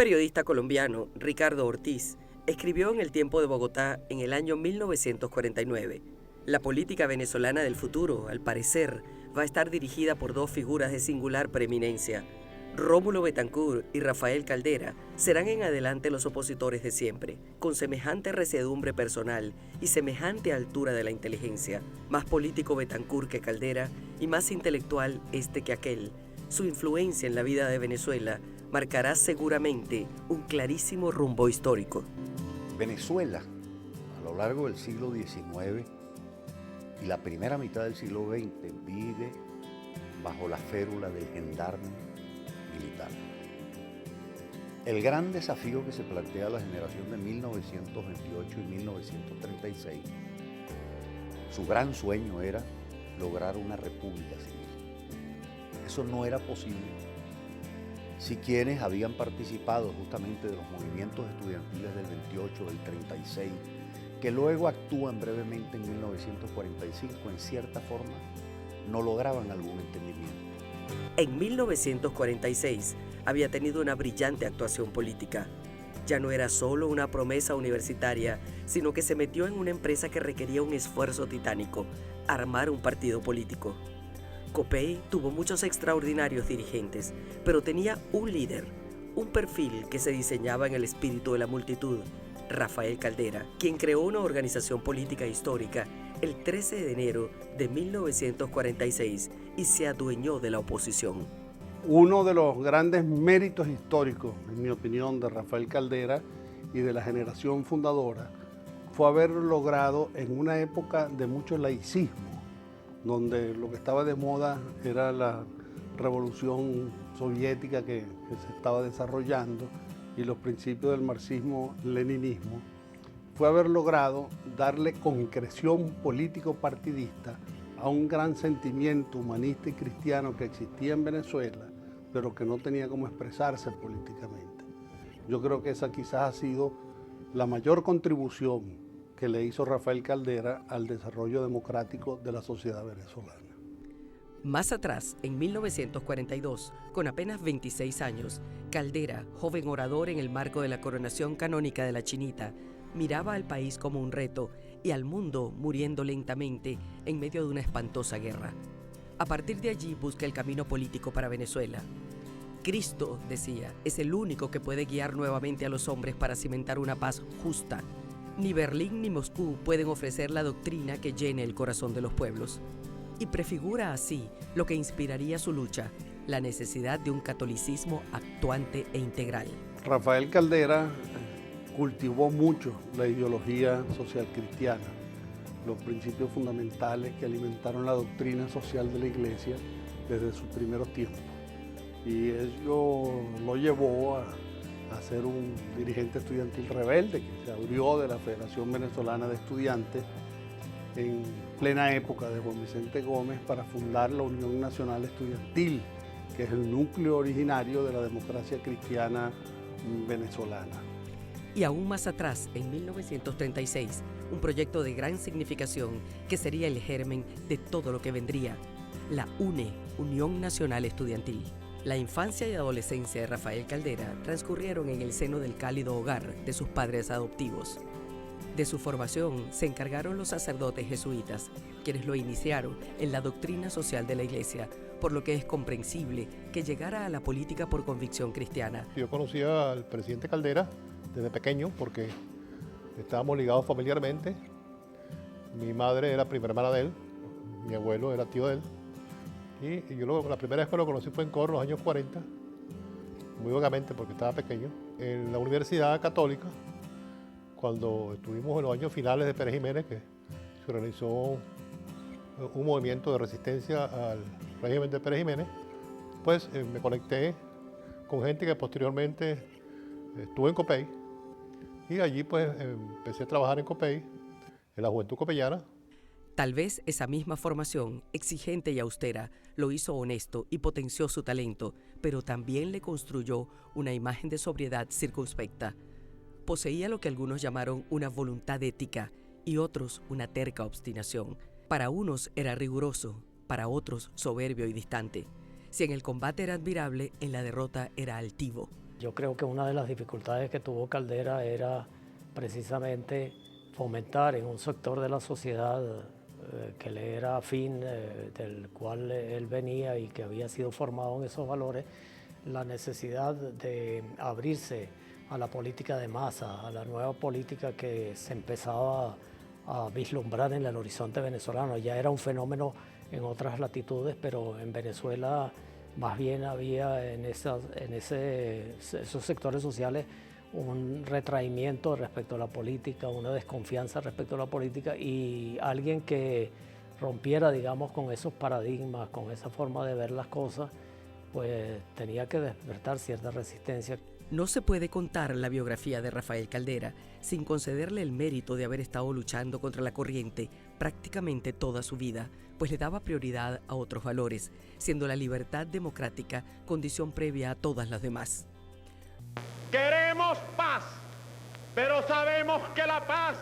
periodista colombiano, Ricardo Ortiz, escribió en El Tiempo de Bogotá en el año 1949: la política venezolana del futuro, al parecer, va a estar dirigida por dos figuras de singular preeminencia. Rómulo Betancourt y Rafael Caldera serán en adelante los opositores de siempre, con semejante resedumbre personal y semejante altura de la inteligencia. Más político Betancourt que Caldera y más intelectual este que aquel. Su influencia en la vida de Venezuela marcará seguramente un clarísimo rumbo histórico. Venezuela, a lo largo del siglo XIX y la primera mitad del siglo XX, vive bajo la férula del gendarme militar. El gran desafío que se plantea a la generación de 1928 y 1936, su gran sueño era lograr una república civil. Eso no era posible si quienes habían participado justamente de los movimientos estudiantiles del 28, del 36, que luego actúan brevemente en 1945, en cierta forma, no lograban algún entendimiento. En 1946 había tenido una brillante actuación política. Ya no era solo una promesa universitaria, sino que se metió en una empresa que requería un esfuerzo titánico: armar un partido político. Copey tuvo muchos extraordinarios dirigentes, pero tenía un líder, un perfil que se diseñaba en el espíritu de la multitud: Rafael Caldera, quien creó una organización política histórica el 13 de enero de 1946 y se adueñó de la oposición. Uno de los grandes méritos históricos, en mi opinión, de Rafael Caldera y de la generación fundadora fue haber logrado, en una época de mucho laicismo, donde lo que estaba de moda era la revolución soviética que se estaba desarrollando y los principios del marxismo-leninismo, fue haber logrado darle concreción político-partidista a un gran sentimiento humanista y cristiano que existía en Venezuela, pero que no tenía cómo expresarse políticamente. Yo creo que esa quizás ha sido la mayor contribución que le hizo Rafael Caldera al desarrollo democrático de la sociedad venezolana. Más atrás, en 1942, con apenas 26 años, Caldera, joven orador en el marco de la coronación canónica de la Chinita, miraba al país como un reto y al mundo muriendo lentamente en medio de una espantosa guerra. A partir de allí busca el camino político para Venezuela. Cristo, decía, es el único que puede guiar nuevamente a los hombres para cimentar una paz justa. Ni Berlín ni Moscú pueden ofrecer la doctrina que llene el corazón de los pueblos. Y prefigura así lo que inspiraría su lucha: la necesidad de un catolicismo actuante e integral. Rafael Caldera cultivó mucho la ideología social cristiana, los principios fundamentales que alimentaron la doctrina social de la Iglesia desde sus primeros tiempos. Y ello lo llevó a ser un dirigente estudiantil rebelde que se abrió de la Federación Venezolana de Estudiantes en plena época de Juan Vicente Gómez para fundar la Unión Nacional Estudiantil, que es el núcleo originario de la democracia cristiana venezolana. Y aún más atrás, en 1936, un proyecto de gran significación que sería el germen de todo lo que vendría: la UNE, Unión Nacional Estudiantil. La infancia y adolescencia de Rafael Caldera transcurrieron en el seno del cálido hogar de sus padres adoptivos. De su formación se encargaron los sacerdotes jesuitas, quienes lo iniciaron en la doctrina social de la Iglesia, por lo que es comprensible que llegara a la política por convicción cristiana. Yo conocía al presidente Caldera desde pequeño porque estábamos ligados familiarmente. Mi madre era prima hermana de él, mi abuelo era tío de él. Y yo la primera vez que lo conocí fue en Coro, en los años 40, muy vagamente porque estaba pequeño, en la Universidad Católica, cuando estuvimos en los años finales de Pérez Jiménez, que se organizó un movimiento de resistencia al régimen de Pérez Jiménez. Pues me conecté con gente que posteriormente estuvo en Copey, y allí pues empecé a trabajar en Copey, en la Juventud Copeyana. Tal vez esa misma formación, exigente y austera, lo hizo honesto y potenció su talento, pero también le construyó una imagen de sobriedad circunspecta. Poseía lo que algunos llamaron una voluntad ética y otros una terca obstinación. Para unos era riguroso, para otros soberbio y distante. Si en el combate era admirable, en la derrota era altivo. Yo creo que una de las dificultades que tuvo Caldera era precisamente fomentar en un sector de la sociedad que le era afín, del cual él venía y que había sido formado en esos valores, la necesidad de abrirse a la política de masa, a la nueva política que se empezaba a vislumbrar en el horizonte venezolano. Ya era un fenómeno en otras latitudes, pero en Venezuela más bien había en esos sectores sociales un retraimiento respecto a la política, una desconfianza respecto a la política, y alguien que rompiera, digamos, con esos paradigmas, con esa forma de ver las cosas, pues tenía que despertar cierta resistencia. No se puede contar la biografía de Rafael Caldera sin concederle el mérito de haber estado luchando contra la corriente prácticamente toda su vida, pues le daba prioridad a otros valores, siendo la libertad democrática condición previa a todas las demás. Queremos paz, pero sabemos que la paz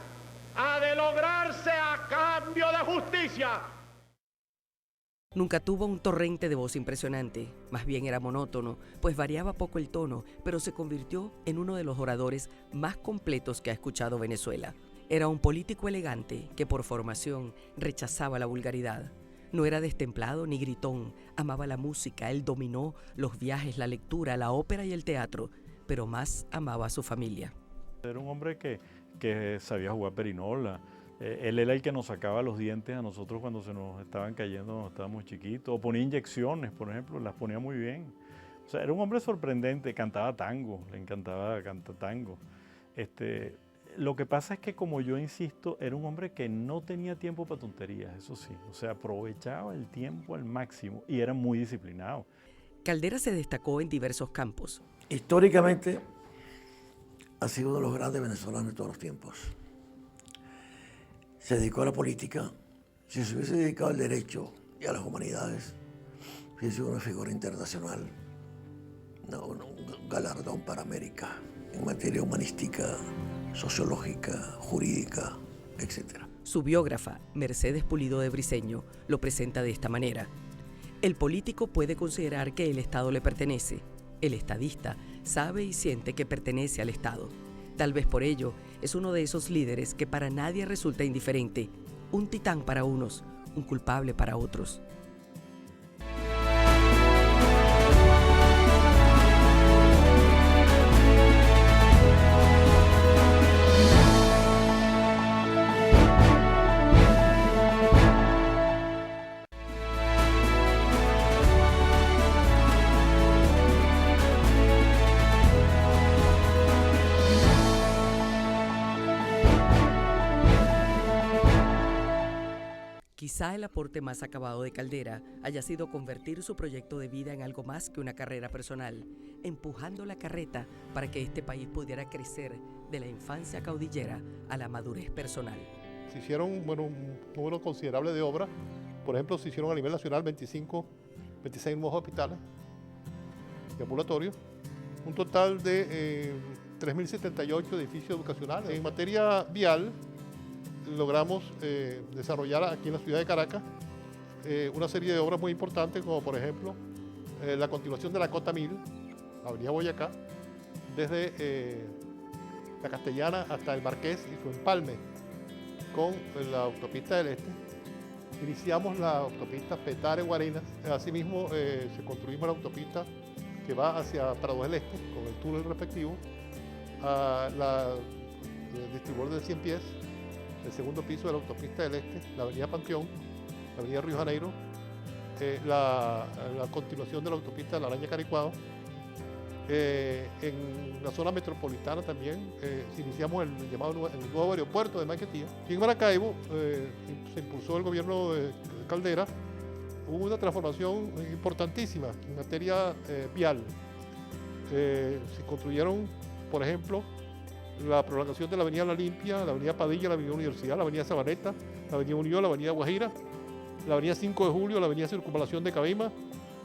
ha de lograrse a cambio de justicia. Nunca tuvo un torrente de voz impresionante, más bien era monótono, pues variaba poco el tono, pero se convirtió en uno de los oradores más completos que ha escuchado Venezuela. Era un político elegante que por formación rechazaba la vulgaridad. No era destemplado ni gritón, amaba la música, él dominó los viajes, la lectura, la ópera y el teatro, pero más amaba a su familia. Era un hombre que sabía jugar perinola. Él era el que nos sacaba los dientes a nosotros cuando se nos estaban cayendo, cuando estábamos chiquitos. O ponía inyecciones, por ejemplo, las ponía muy bien. O sea, era un hombre sorprendente, cantaba tango, le encantaba cantar tango. Lo que pasa es que, como yo insisto, era un hombre que no tenía tiempo para tonterías, eso sí. O sea, aprovechaba el tiempo al máximo y era muy disciplinado. Caldera se destacó en diversos campos. Históricamente ha sido uno de los grandes venezolanos de todos los tiempos. Se dedicó a la política. Si se hubiese dedicado al derecho y a las humanidades, hubiese sido una figura internacional, un galardón para América en materia humanística, sociológica, jurídica, etc. Su biógrafa, Mercedes Pulido de Briceño, lo presenta de esta manera. El político puede considerar que el Estado le pertenece. El estadista sabe y siente que pertenece al Estado. Tal vez por ello es uno de esos líderes que para nadie resulta indiferente, un titán para unos, un culpable para otros. Quizá el aporte más acabado de Caldera haya sido convertir su proyecto de vida en algo más que una carrera personal, empujando la carreta para que este país pudiera crecer de la infancia caudillera a la madurez personal. Se hicieron un número considerable de obras. Por ejemplo, se hicieron a nivel nacional 26 nuevos hospitales y ambulatorios, un total de 3.078 edificios educacionales. En materia vial, logramos desarrollar aquí en la ciudad de Caracas una serie de obras muy importantes, como por ejemplo la continuación de la Cota 1000, la avenida Boyacá, desde la Castellana hasta el Marqués y su empalme con la autopista del Este. Iniciamos la autopista Petare-Guarenas, asimismo se construimos la autopista que va hacia Prado del Este, con el túnel respectivo, el distribuidor de 100 pies, el segundo piso de la autopista del Este, la avenida Panteón, la avenida Río Janeiro, la continuación de la autopista de la Araña Caricuado. En la zona metropolitana también iniciamos el nuevo aeropuerto de Maiquetía. Y en Maracaibo se impulsó el gobierno de Caldera. Hubo una transformación importantísima en materia vial. Se construyeron, por ejemplo, la prolongación de la avenida La Limpia, la avenida Padilla, la avenida Universidad, la avenida Sabaneta, la avenida Unión, la avenida Guajira, la avenida 5 de Julio, la avenida Circunvalación de Cabima,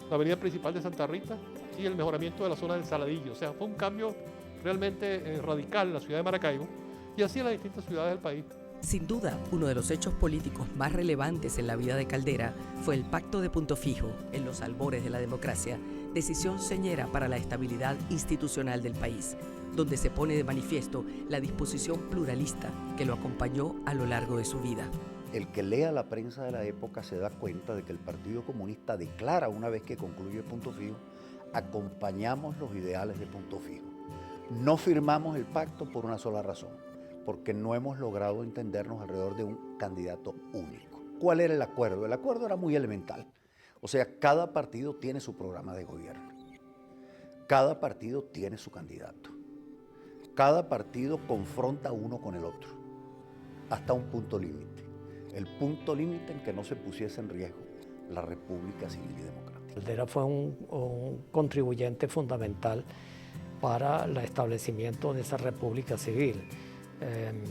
la avenida principal de Santa Rita y el mejoramiento de la zona del Saladillo. O sea, fue un cambio realmente radical en la ciudad de Maracaibo y así en las distintas ciudades del país. Sin duda, uno de los hechos políticos más relevantes en la vida de Caldera fue el Pacto de Punto Fijo, en los albores de la democracia, decisión señera para la estabilidad institucional del país, donde se pone de manifiesto la disposición pluralista que lo acompañó a lo largo de su vida. El que lea la prensa de la época se da cuenta de que el Partido Comunista declara, una vez que concluye Punto Fijo, acompañamos los ideales de Punto Fijo. No firmamos el pacto por una sola razón, porque no hemos logrado entendernos alrededor de un candidato único. ¿Cuál era el acuerdo? El acuerdo era muy elemental. O sea, cada partido tiene su programa de gobierno. Cada partido tiene su candidato. Cada partido confronta uno con el otro, hasta un punto límite. El punto límite en que no se pusiese en riesgo la República Civil y Democrática. Caldera fue un contribuyente fundamental para el establecimiento de esa República Civil.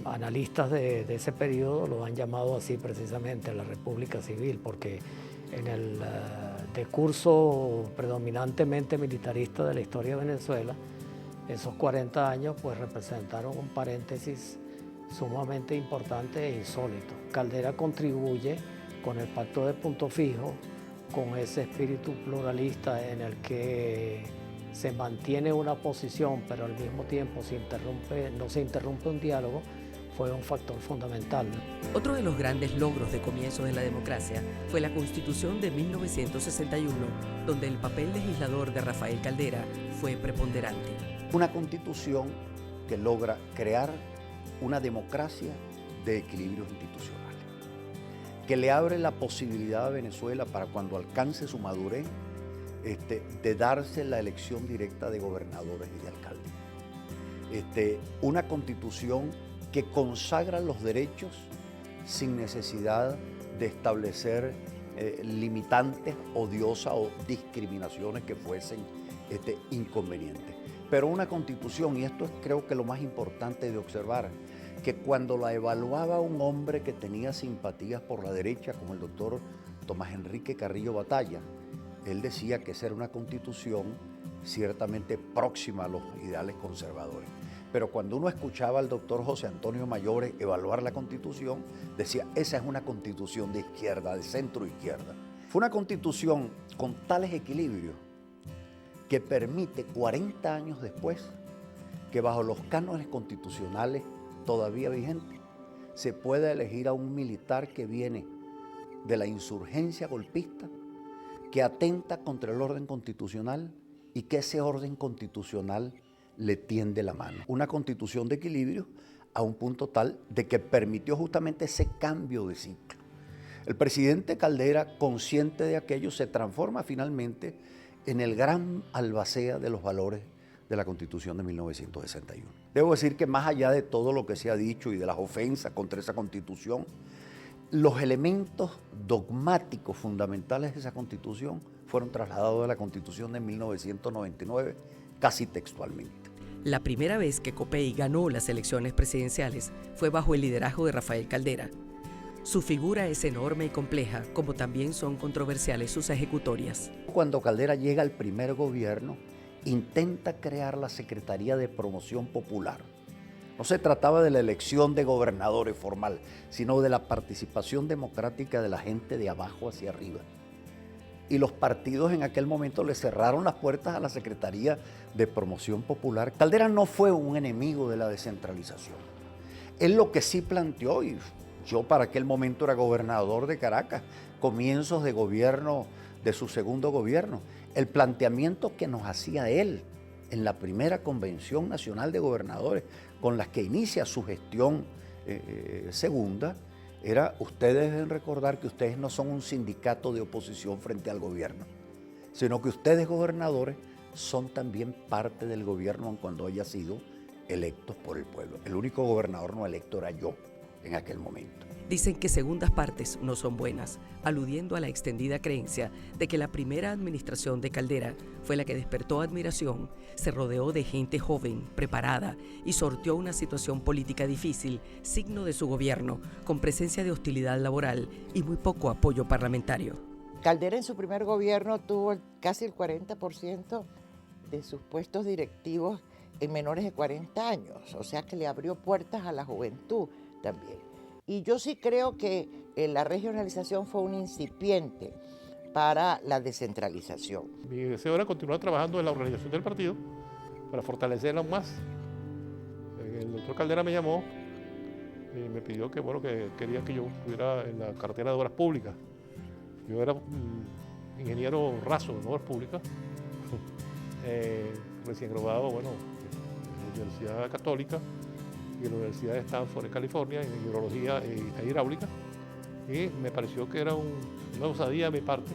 Analistas de ese periodo lo han llamado así precisamente, la República Civil, porque en el discurso predominantemente militarista de la historia de Venezuela, esos 40 años pues representaron un paréntesis sumamente importante e insólito. Caldera contribuye con el Pacto de Punto Fijo, con ese espíritu pluralista en el que se mantiene una posición, pero al mismo tiempo no se interrumpe un diálogo, fue un factor fundamental. Otro de los grandes logros de comienzos de la democracia fue la Constitución de 1961, donde el papel legislador de Rafael Caldera fue preponderante. Una constitución que logra crear una democracia de equilibrios institucionales, que le abre la posibilidad a Venezuela para cuando alcance su madurez, de darse la elección directa de gobernadores y de alcaldes. Una constitución que consagra los derechos sin necesidad de establecer limitantes odiosas o discriminaciones que fuesen inconvenientes. Pero una constitución, y esto es creo que lo más importante de observar, que cuando la evaluaba un hombre que tenía simpatías por la derecha, como el doctor Tomás Enrique Carrillo Batalla, él decía que esa era una constitución ciertamente próxima a los ideales conservadores. Pero cuando uno escuchaba al doctor José Antonio Mayores evaluar la constitución, decía, esa es una constitución de izquierda, de centro izquierda. Fue una constitución con tales equilibrios que permite 40 años después que bajo los cánones constitucionales todavía vigentes se pueda elegir a un militar que viene de la insurgencia golpista, que atenta contra el orden constitucional y que ese orden constitucional le tiende la mano. Una constitución de equilibrio a un punto tal de que permitió justamente ese cambio de ciclo. El presidente Caldera, consciente de aquello, se transforma finalmente en el gran albacea de los valores de la Constitución de 1961. Debo decir que más allá de todo lo que se ha dicho y de las ofensas contra esa Constitución, los elementos dogmáticos fundamentales de esa Constitución fueron trasladados a la Constitución de 1999 casi textualmente. La primera vez que Copey ganó las elecciones presidenciales fue bajo el liderazgo de Rafael Caldera. Su figura es enorme y compleja, como también son controversiales sus ejecutorias. Cuando Caldera llega al primer gobierno, intenta crear la Secretaría de Promoción Popular. No se trataba de la elección de gobernadores formal, sino de la participación democrática de la gente de abajo hacia arriba. Y los partidos en aquel momento le cerraron las puertas a la Secretaría de Promoción Popular. Caldera no fue un enemigo de la descentralización. Él lo que sí planteó, y yo para aquel momento era gobernador de Caracas, comienzos de gobierno, de su segundo gobierno, el planteamiento que nos hacía él en la primera Convención Nacional de Gobernadores, con las que inicia su gestión segunda, era, ustedes deben recordar que ustedes no son un sindicato de oposición frente al gobierno, sino que ustedes, gobernadores, son también parte del gobierno cuando haya sido electos por el pueblo. El único gobernador no electo era yo en aquel momento. Dicen que segundas partes no son buenas, aludiendo a la extendida creencia de que la primera administración de Caldera fue la que despertó admiración, se rodeó de gente joven, preparada y sorteó una situación política difícil, signo de su gobierno, con presencia de hostilidad laboral y muy poco apoyo parlamentario. Caldera en su primer gobierno tuvo casi el 40% de sus puestos directivos en menores de 40 años, o sea que le abrió puertas a la juventud también. Y yo sí creo que la regionalización fue un incipiente para la descentralización. Mi deseo era continuar trabajando en la organización del partido para fortalecerla aún más. El doctor Caldera me llamó y me pidió que, bueno, que quería que yo estuviera en la cartera de Obras Públicas. Yo era ingeniero raso en Obras Públicas, recién graduado, bueno, en la Universidad Católica y en la Universidad de Stanford en California, en hidrología e hidráulica. Y me pareció que era una osadía de mi parte,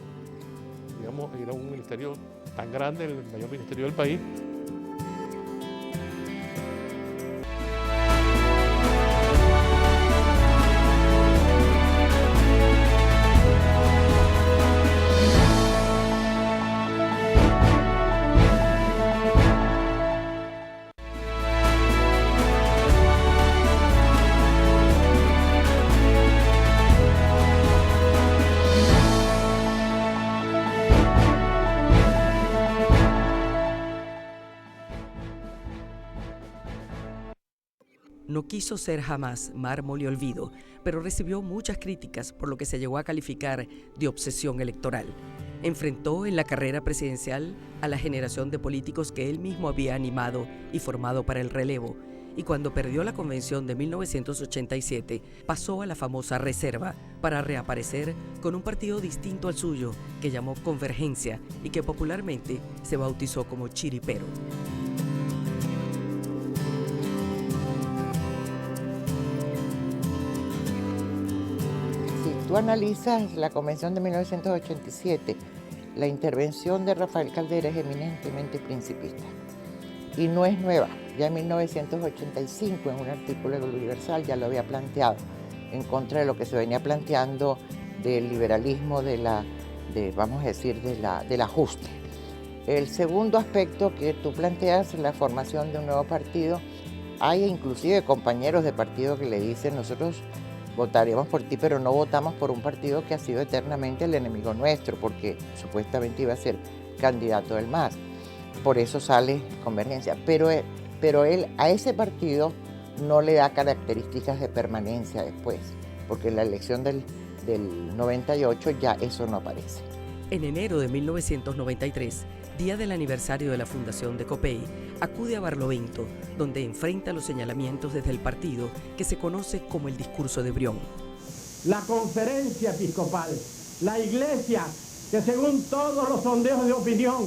digamos, era un ministerio tan grande, el mayor ministerio del país. No quiso ser jamás mármol y olvido, pero recibió muchas críticas por lo que se llegó a calificar de obsesión electoral. Enfrentó en la carrera presidencial a la generación de políticos que él mismo había animado y formado para el relevo, y cuando perdió la convención de 1987, pasó a la famosa reserva para reaparecer con un partido distinto al suyo que llamó Convergencia y que popularmente se bautizó como Chiripero. Tú analizas la convención de 1987, la intervención de Rafael Caldera es eminentemente principista y no es nueva. Ya en 1985, en un artículo del Universal, ya lo había planteado en contra de lo que se venía planteando del liberalismo, vamos a decir, del ajuste. El segundo aspecto que tú planteas, la formación de un nuevo partido, hay inclusive compañeros de partido que le dicen: nosotros votaríamos por ti, pero no votamos por un partido que ha sido eternamente el enemigo nuestro, porque supuestamente iba a ser candidato del MAS. Por eso sale Convergencia. Pero él a ese partido no le da características de permanencia después, porque en la elección del 98 ya eso no aparece. En enero de 1993, día del aniversario de la fundación de COPEI, acude a Barlovento, donde enfrenta los señalamientos desde el partido que se conoce como el discurso de Brión. La conferencia episcopal, la iglesia, que según todos los sondeos de opinión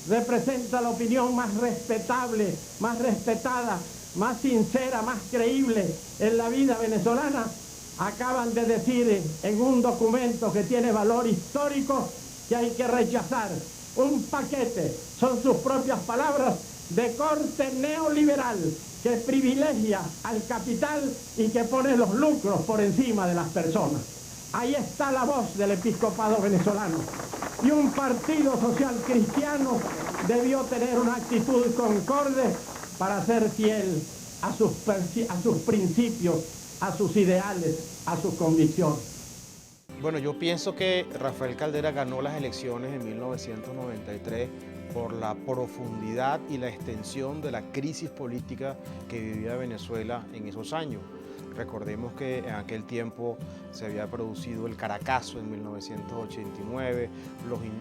representa la opinión más respetable, más respetada, más sincera, más creíble en la vida venezolana, acaban de decir en un documento que tiene valor histórico que hay que rechazar un paquete, son sus propias palabras, de corte neoliberal que privilegia al capital y que pone los lucros por encima de las personas. Ahí está la voz del episcopado venezolano. Y un partido social cristiano debió tener una actitud concorde para ser fiel a sus principios, a sus ideales, a sus convicciones. Bueno, yo pienso que Rafael Caldera ganó las elecciones en 1993 por la profundidad y la extensión de la crisis política que vivía Venezuela en esos años. Recordemos que en aquel tiempo se había producido el Caracazo en 1989,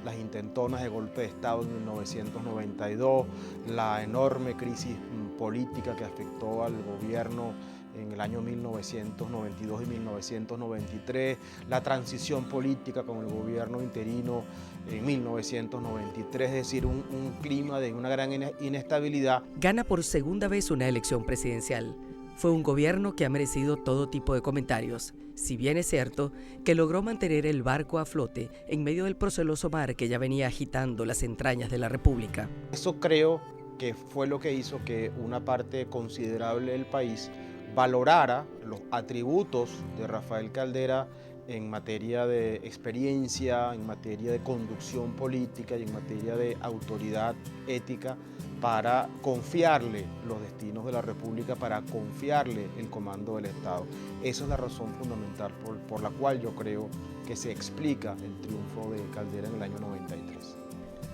las intentonas de golpe de Estado en 1992, la enorme crisis política que afectó al gobierno en el año 1992 y 1993, la transición política con el gobierno interino en 1993, es decir, un clima de una gran inestabilidad. Gana por segunda vez una elección presidencial. Fue un gobierno que ha merecido todo tipo de comentarios, si bien es cierto que logró mantener el barco a flote en medio del proceloso mar que ya venía agitando las entrañas de la República. Eso creo que fue lo que hizo que una parte considerable del país valorara los atributos de Rafael Caldera en materia de experiencia, en materia de conducción política y en materia de autoridad ética para confiarle los destinos de la República, para confiarle el comando del Estado. Esa es la razón fundamental por la cual yo creo que se explica el triunfo de Caldera en el año 93.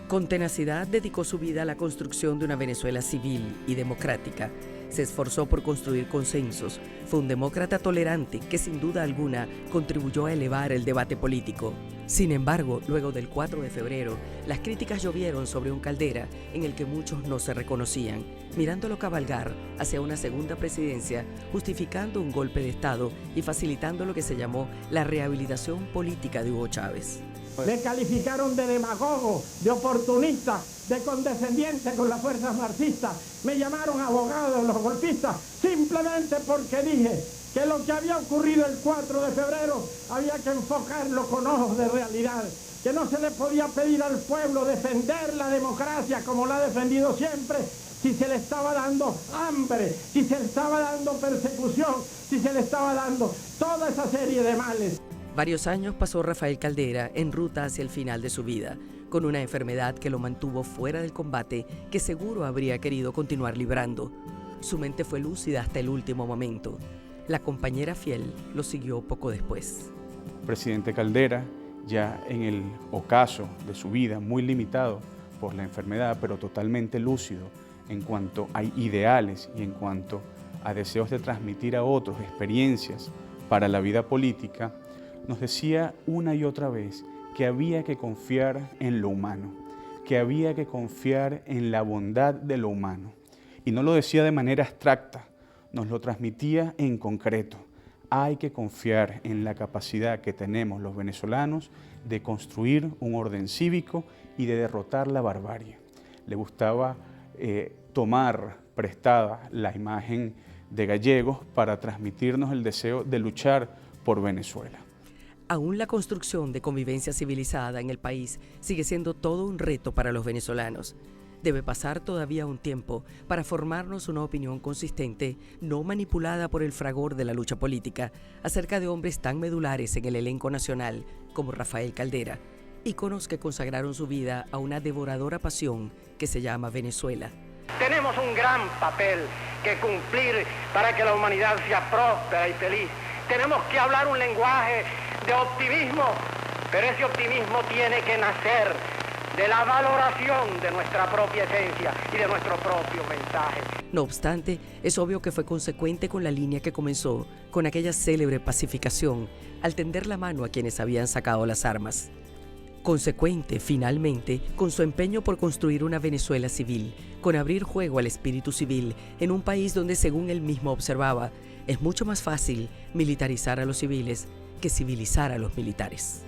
Con tenacidad dedicó su vida a la construcción de una Venezuela civil y democrática. Se esforzó por construir consensos. Fue un demócrata tolerante que sin duda alguna contribuyó a elevar el debate político. Sin embargo, luego del 4 de febrero, las críticas llovieron sobre un Caldera en el que muchos no se reconocían, mirándolo cabalgar hacia una segunda presidencia, justificando un golpe de Estado y facilitando lo que se llamó la rehabilitación política de Hugo Chávez. Le calificaron de demagogo, de oportunista, de condescendiente con las fuerzas marxistas. Me llamaron abogado de los golpistas simplemente porque dije que lo que había ocurrido el 4 de febrero había que enfocarlo con ojos de realidad, que no se le podía pedir al pueblo defender la democracia como la ha defendido siempre si se le estaba dando hambre, si se le estaba dando persecución, si se le estaba dando toda esa serie de males. Varios años pasó Rafael Caldera en ruta hacia el final de su vida, con una enfermedad que lo mantuvo fuera del combate que seguro habría querido continuar librando. Su mente fue lúcida hasta el último momento. La compañera fiel lo siguió poco después. Presidente Caldera, ya en el ocaso de su vida, muy limitado por la enfermedad, pero totalmente lúcido en cuanto a ideales y en cuanto a deseos de transmitir a otros experiencias para la vida política, nos decía una y otra vez que había que confiar en lo humano, que había que confiar en la bondad de lo humano. Y no lo decía de manera abstracta, nos lo transmitía en concreto. Hay que confiar en la capacidad que tenemos los venezolanos de construir un orden cívico y de derrotar la barbarie. Le gustaba tomar prestada la imagen de Gallegos para transmitirnos el deseo de luchar por Venezuela. Aún la construcción de convivencia civilizada en el país sigue siendo todo un reto para los venezolanos. Debe pasar todavía un tiempo para formarnos una opinión consistente, no manipulada por el fragor de la lucha política, acerca de hombres tan medulares en el elenco nacional como Rafael Caldera, íconos que consagraron su vida a una devoradora pasión que se llama Venezuela. Tenemos un gran papel que cumplir para que la humanidad sea próspera y feliz. Tenemos que hablar un lenguaje de optimismo, pero ese optimismo tiene que nacer de la valoración de nuestra propia esencia y de nuestro propio mensaje. No obstante, es obvio que fue consecuente con la línea que comenzó con aquella célebre pacificación al tender la mano a quienes habían sacado las armas. Consecuente, finalmente, con su empeño por construir una Venezuela civil, con abrir juego al espíritu civil en un país donde, según él mismo observaba, es mucho más fácil militarizar a los civiles que civilizar a los militares.